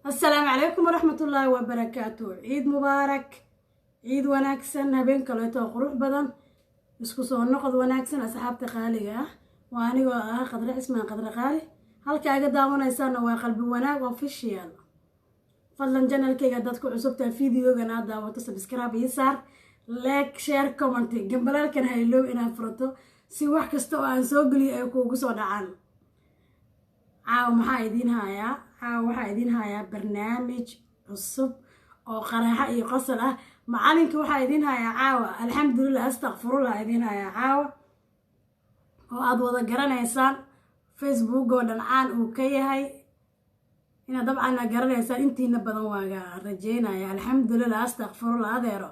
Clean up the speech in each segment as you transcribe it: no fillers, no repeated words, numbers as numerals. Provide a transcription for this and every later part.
السلام عليكم ورحمة الله وبركاته. عيد مبارك، عيد وناكسن هبين كليتو قروح بدن اسكو سو نقد وناكسن أصحابتي خالية وأني قدر اسمها قدر خالي halka aga daawanaysan waa qalbi wanaag official fadlan channelkayga dadku cusubta fiidiyogan aad daawato subscribe iyo saar like share comment gambalaalkan haylo inaad furato si wax kasta oo aan soo galiyo ay kuugu soo dhacaan. waxaa idin hayaa barnaamij cusub oo qaraxa iyo qosol ah. macalinka waxaa idin hayaa caawa alxamdulillah astaghfirullah idin hayaa caawa oo aad wada garanaysaan Facebook oo dhan caan uu ka yahay ina dabcan garanaysaan intiina badan waaga rajeynaya. alxamdulillah astaghfirullah adeero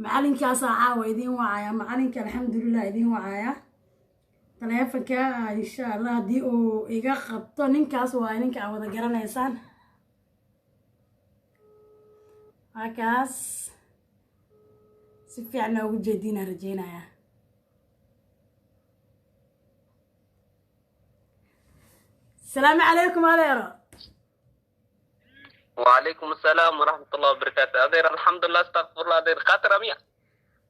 macalinkaas caawa idin wacaya macalinka alxamdulillah idin wacaya taleefanka insha Allah hadii uu iga qabto ninkaas waa ninka aad wada garanaysaan. Akaas si fiican ugu jeedina rajeynaya. السلام عليكم أديرو. وعليكم السلام ورحمة الله وبركاته. أدير الحمد لله استغفر الله. أدير قطر مية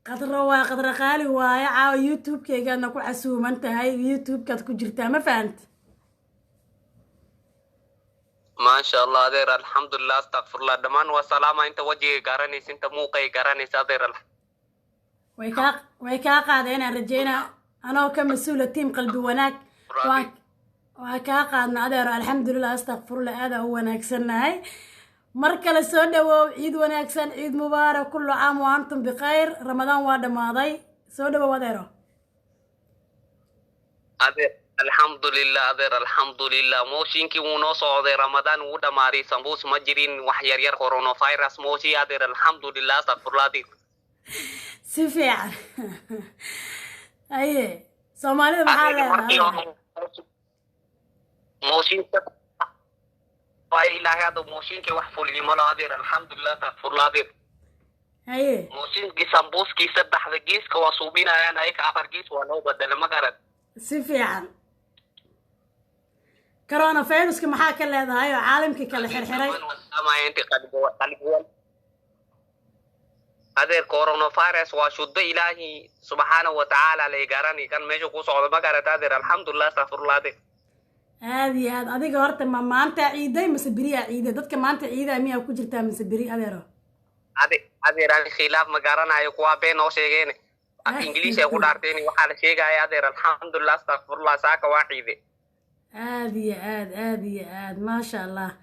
قطر خالي وايا عاو يوتيوب كي قالنا كو عسوم انت هاي يوتيوب كاتكو جرتا ما فهمت. ما شاء الله. أدير الحمد لله استغفر الله. دمان وسلامة انت وجهي قرانيس انت موقعي قرانيس. أدير ويكا قادينا رجينا أنا وكمسؤولة تيم قلبي وناك وكا قادنا أدير الحمد لله استغفر الله. هذا هو ناكسنا هاي مركل السودة وعيد وناكسن عيد مبارك كل عام وأنتم بخير. رمضان واد ماضي سودة واديرو. أدير الحمد لله. أدير الحمد لله. موشينكي ونوصو أدير رمضان ودا ماري سمبوس مجرين وحيرير كورونا فايروس موشي. أدير الحمد لله استغفر الله. أدير سفيع أيه سومالي محل موشين واي لا هذا موشين كي وحفول لي ملا. أدير الحمد لله استغفر الله. أدير أيه موشين كي سمبوس كي سبح ذجيس كواسوبينا أنا هيك عبر جيس وأنا بدل ما قرد سفيع كورونا فيروس كمحاكا هذا هاي عالم كلا حرحري ما أنت قلبي أدير كورونا فيروس وشد إلهي سبحانه وتعالى ليجارني كان ماشي قصة ما قرد. أدير الحمد لله استغفر الله. أدير هذه أديك هرت ما أنت عيدة مسبرية عيدة دتك ما أنت عيدة مية وكجرتها مسبرية أديره. أدير أنا خلاف مقارنة يقوى بين وشيئين إنجليزي يقول أرتيني وحال شيء جاي. أدير الحمد لله استغفر الله ساك واحدة. هذه ما شاء الله.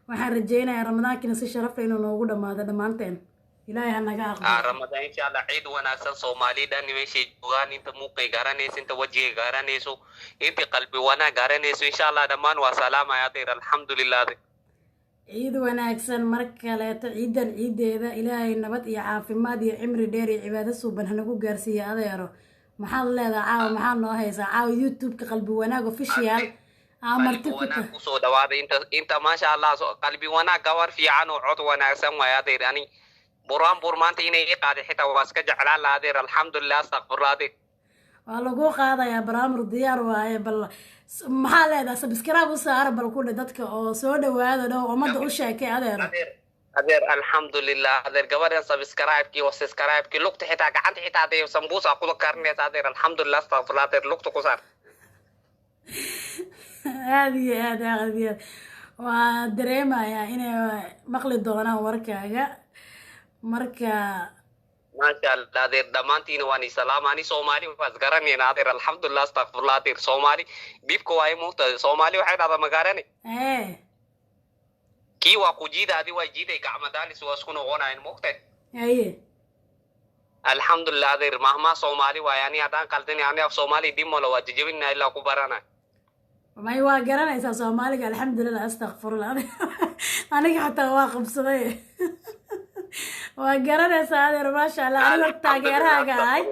وحرجينا يا رمضان كنا شرف إنه نوجود ما هذا دمانتين. إلهي هنجا رمضان إن شاء الله عيد وناسن صومالي داني ماشي جوان أنت موقع جارانيس أنت وجهي جارانيسو أنت قلبي وانا جارانيسو إن شاء الله دمان وسلامة. يا أدير الحمد لله. أدير عيد وناكسن مركلة عيدا عيد هذا إلهي النبات يعافي مادي عمري ديري عبادة سوبن هنقول جارسيا أديره محل هذا عاو محل نوهيسا عاو يوتيوب كقلبي وناقو فيشيال عمرتك وانا وصو دواد انت ما شاء الله قلبي وانا قوار في عنو عط وناكسن ويا أدير يعني برمان تيني قاعد حتى واسك جعلان لا. أدير الحمد لله استغفر الله. أدير والله قاعدة يا برامر ديار واي بل محل هذا سبسكرايب وصار بل كل دتك أو سودا وهذا ده وما ده وش كي أدير الحمد لله. أدير قبل سبسكرايب كي وسبسكرايب كي لقط حتى قعدت حتى أدير سمبوس أقول كارني. أدير الحمد لله استغفر الله. أدير لقط قصار هذه ودريمة يا إني مقلد دونا وركا مركا ما شاء الله. أدير دمانتين واني سلام أني صومالي وفزقرني. أدير الحمد لله استغفر الله. أدير صومالي بيبكو أي موت صومالي واحد هذا مقارني إيه كي وقجيد هذه وجيدة كعمداني سوى سكون غنا إن مقتل. إيه الحمد لله. أدير مهما صومالي ويعني أدان قلتني يعني صومالي ديم ولا وجيبنا إلا كبرنا ما يواجرنا إذا صومالي الحمد لله أستغفر الله. أنا حتى واقف صغير وقرنا سادر ما شاء الله. أنا تاجرها جاي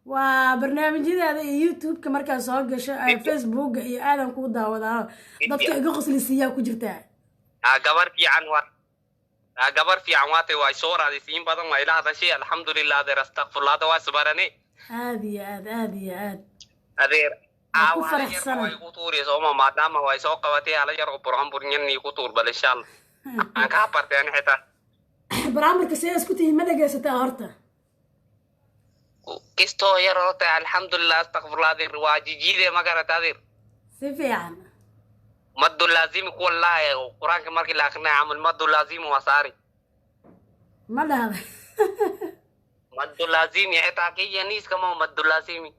وبرنامج هذا يوتيوب كمركز صاج فيسبوك آدم كودا وده ضبط قصص للسياق وجرتها. قبر في عنواتي ويصور هذه فين بدن ما إله هذا شيء الحمد لله. أدير استغفر الله ده واسبرني. هذه أدير فرح سنة يقطور يسوما ما دام هو يسوق قواتي على جرب برام برنين يقطور بل إن شاء الله aan kaa bartay ani xitaa barnaamijka sidee isku tihiin ma dhegaysataa horta kistoo yar horta alxamdulilah astaqfirullah adeer waa jijiide ma garata adeer si fiican madu laazimi kuwa laaya qur-aanka markii la akrinaya camal madu laazimi waa saari ma dhahday madu laazimi xitaa kiyaniiska ma madu laazimi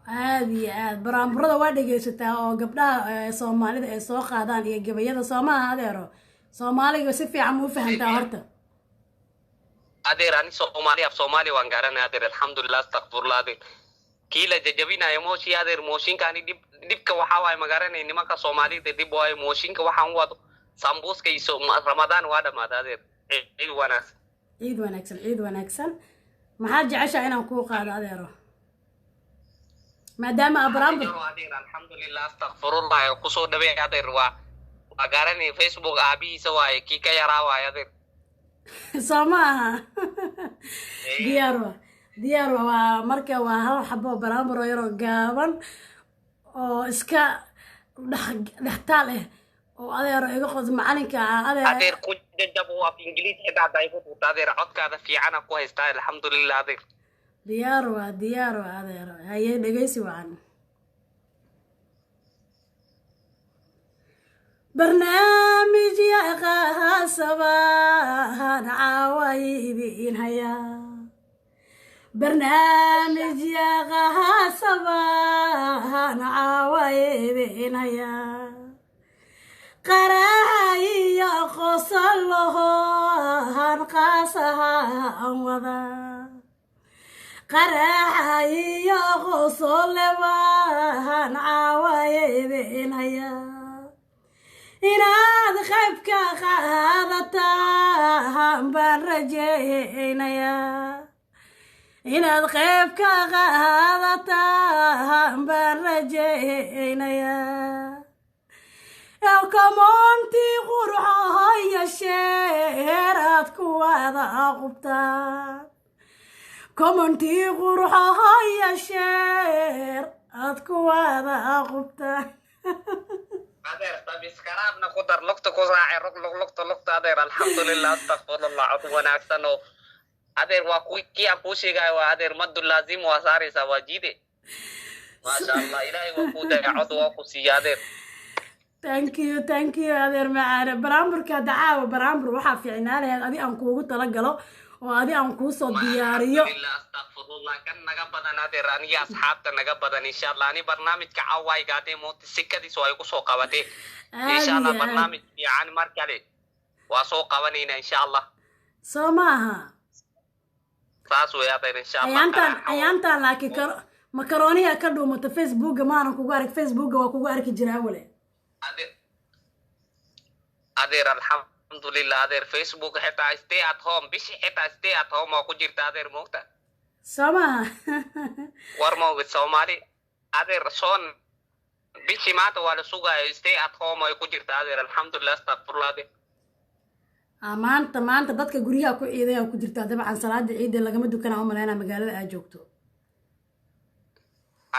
aad iyo aad baraamburada waa dhegaysataa oo gabdhaha soomaalida ay soo qaadaan iyo gabayada soomaha adeero soomaaliga si fiican muu fahantaa horta adeer ani soomaali af soomaali waan garanay adeer alxamdulilah astaqfirullah adeer kii la jajabinayo mooshi adeer mooshinkaani dhibka waxaa waaye ma garanay nimanka soomaalida dib waaye mooshinka waxaan wado sambuuska iyo ramadaan waa dhamaada adeer ciid wanaagsan ciid wanaagsan ciid wanaagsan maxaad jeceshaa inaan kuu qaado adeero maadaama abaraambur adeer alxamdulilah astaqfirullah kusoo dhaweey adeer waa garanay facebook aabihiisa waaye kii ka yaraa waaye adeer soo ma aha diyaar waa marka waa hal xabo baraambur oo yaroo gaaban oo iska dhextaal ah oo adeero iga qod macalinka adeer ku jajab oo af ingiliis xitaa day ku tuurta adeer codkaada fiicana ku haystaa alxamdulilah adeer diyaar waa adeero haye dhegaysi wacan برنامج يا صباح عوايدين هيا برنامج يا صباح عوايدين هيا قراي يا خصله هنقاسها أمضا قراي يا خصله هنعوايدين هيا inaad qaybka qaadataan baan rajaynayaa inaad qaybka qaadataan baan rajaynayaa kamoontii qurxo yeesheer aad ku wada qubtaan kamoontii qurxo yeesheer aad ku wada qubtaan adeer tabiskaraabna ku dar lugta ku raaci lugta adeer alxamdulilah astaqfirullah cod wanaagsan oo adeer waa kii aan kuu sheegayo waa adeer madu laazim waa saaraysaa waa jiide maasha allah ilaahay waa kuu daya cod waa ku siiya adeer thank you adeer macaane baraamburka dacaawa baraambur waxaa fiicnaa laheed adi aan kuugu talagalo oo adi aan kuu soo diyaariyo astaqfirullah kan naga badan adeer aniga asxaabta naga badan insha allah ani barnaamijka cawaaygaadee moota sikadiis ay kusoo qabatee insha allah barnaamij fiican mar kale waa soo qabanayna insha allah soo maaha saas way adeer insha allah ayaantaan laakiin makarooniya ka dhuumata facebooka maanan kugu arag facebooka waa kugu arki jiraa wale adeer alxamdulilah adeer facebook xitaa stay at home bishi xitaa stay at home oo ku jirta adeer moogta soo maaha war moogid soomaali adeer soon bishi maanta waa la sugayo stay at home ay ku jirta adeer alxamdulilah astaqfirullah adeer maanta dadka guryaha ku ciidaya ku jirtaa dabcan salaada ciidda lagama dukanaa u malaynaa magaalada aad joogto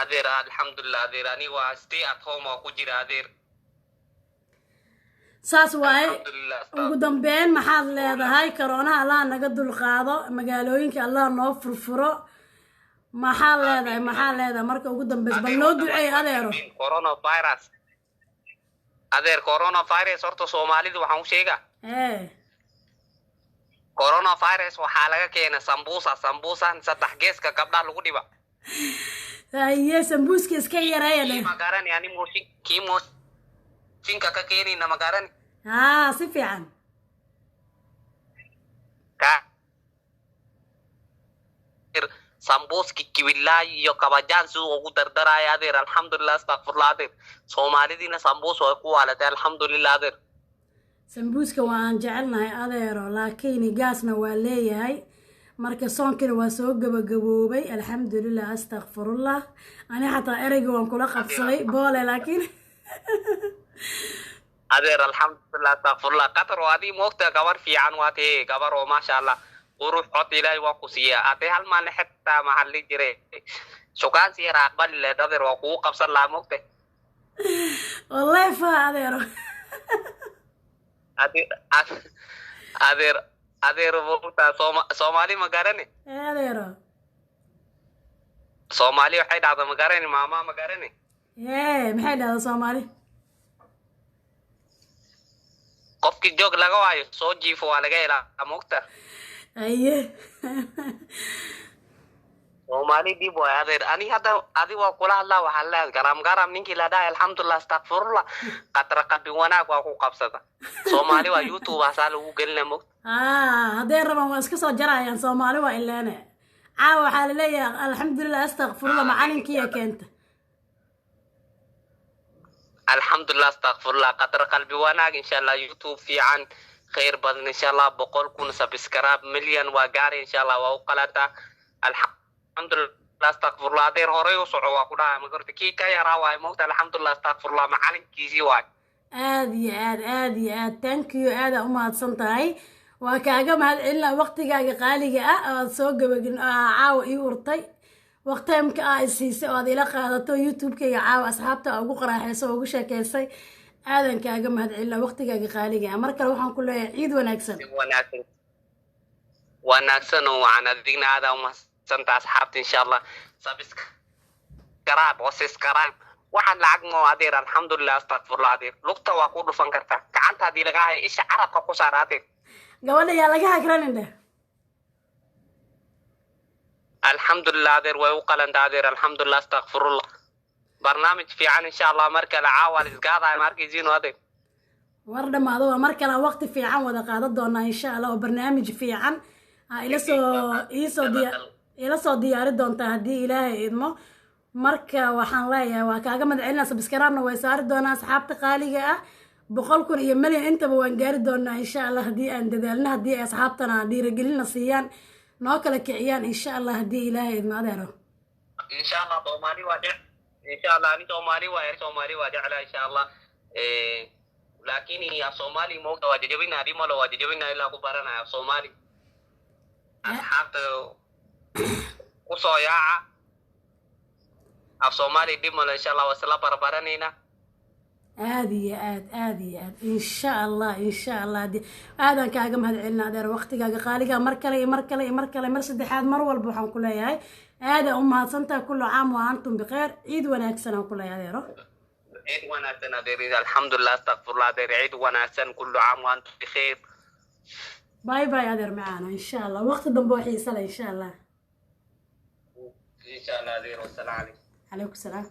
adeer alxamdulilah adeer ani waa stay at home oo ku jira adeer saas waaye ugu dambeyn maxaad leedahay karoonaha allah naga dulqaado magaalooyinka allah noo furfuro maxaad leedahay marka ugu dambeys bal noo duceey adeero coronavirus horta soomaalidu waxaan u sheegaa coronavirus waxaa laga keenay sambuusan saddex geeska gabdhaha lagu dhiba haye sambuuska iska yareeya magarani ani kii mooshinka ka keenayna magarani si fiican sambuuski kiwilaay iyo kabajaan siduu ugu dardaraya adeer alxamdulilah astaqfirullah adeer soomaalidiina sambuus way ku waalatay alxamdulilah adeer sambuuska waan jecelnahay adeero laakiin gaasna waa leeyahay marka soonkina waa soo gabagaboobay alxamdulilah astaqfirullah ani xataa ereyga waan kula qabsaday boole laakiin adeer alxamdulilah astaqfirullah qatar oo adii moogta gabar fiican waa tee gabar oo maasha allah qurux cod ilaahay waa ku siiya adee hal maalin xitaa maxaa la jire sukaansi yar aqbali leed adeer waa kugu qabsan lahaa moogta wallahi fa adeero adeer adeer buurta Soomaali ma garani adeero Soomaali waxay dhacdo ma garani maama ma garani maxay dhahdaa Soomaali qofkii joog laga waayo soo jiifo waa laga helaa mugta aye Soomaali dib waa adeer ani hadda adi waa kula hadlaa waxaa leeyahay garam ninkii la dhahay alxamdulillah astaghfirullah qatra qalbi wanaag waa ku qabsada Soomaali waa YouTube asaa lagu gelina mugta hadday rabaan waa iska soo jarayaan Soomaali waa ilaane caawa waxaa la leeyahay alxamdulillah astaghfirullah macalinkiiya keenta alxamdulillah astaghfirullah qatra qalbi wanaag insha Allah YouTube fiican khayr badan insha Allah 100,000 subscribe milyan waa gaari insha Allah waa u qalata alxamdulillah astaghfirullah adeer hore u soco waa ku dhahay ma garta kii ka yaraa waay moogta alxamdulillah astaghfirullah macalinkiisii waay aad iyo aad thank you aad u mahadsan tahay waa kaaga mahadcelina waqtigaaga qaaliga ah oo soo gabagin caawa ii urtay waqtiga ay siisay oo aad ila qaadato YouTube-kayga caawa asxaabta ugu qaraaxayso ugu sheekaysay aadan kaaga mahadcelina waqtigaaga qaaliga ah markale waxaan ku leeyahay ciid wanaagsan oo waxaan adigna aad u mahadsantahay asxaabta insha Allah subscribe waxaan lacag mo adeer alxamdulillah astaghfirullah adeer lugta waa ku dhufan kartaa gacanta hadii laga hayo isha carabka ku saar adeer gabadha yaa laga hagraninda alxamdulillah adeer way u qalanta adeer alxamdulillah astaghfirullah barnaamij fiican insha Allah marka la caawal isgaada markiisiin adeer war dhamaado waa markale waqti fiican wada qaadan doonaa insha Allah oo barnaamij fiican ila soo diyaari doontaa haddii Ilaahay idmo marka waxaan leeyahay waa kaaga madcelina subscribe-na way saari doonaa asxaabta qaaliga ah 100,000 iyo milyan intaba waan gaari doonaa insha Allah haddii aan dadaalna haddii ay asxaabtana dhiirigelin siiyaan noo kala kiciyaan insha Allah haddii Ilaahay idmo adeero insha Allah Soomaali waa dhic insha Allah ani Soomaali waa jeclaa insha Allah laakiin ya Soomaali moogta waa jajabina dhimalo waa jajabina ilaa ku baranaya Soomaali asxaabta ku soo yaaca af Soomaali dhimalo insha Allah wasla barbaranayna aad iyo aad insha Allah aadan kaaga mahadcelina adeer waqtigaaga qaaliga mar kale mar saddexaad mar walba waxaan ku leeyahay aad u mahadsantahay kullu caam wa antum bikhair ciid wanaagsan aan ku leeyahay adeero عيد وناسن أدري الحمد لله استغفر الله أدري عيد وناسن كل عام وأنتم بخير باي باي أدري معانا إن شاء الله وقت دنبوحي سلا إن شاء الله إن شاء الله أدري والسلام عليكم عليكم السلام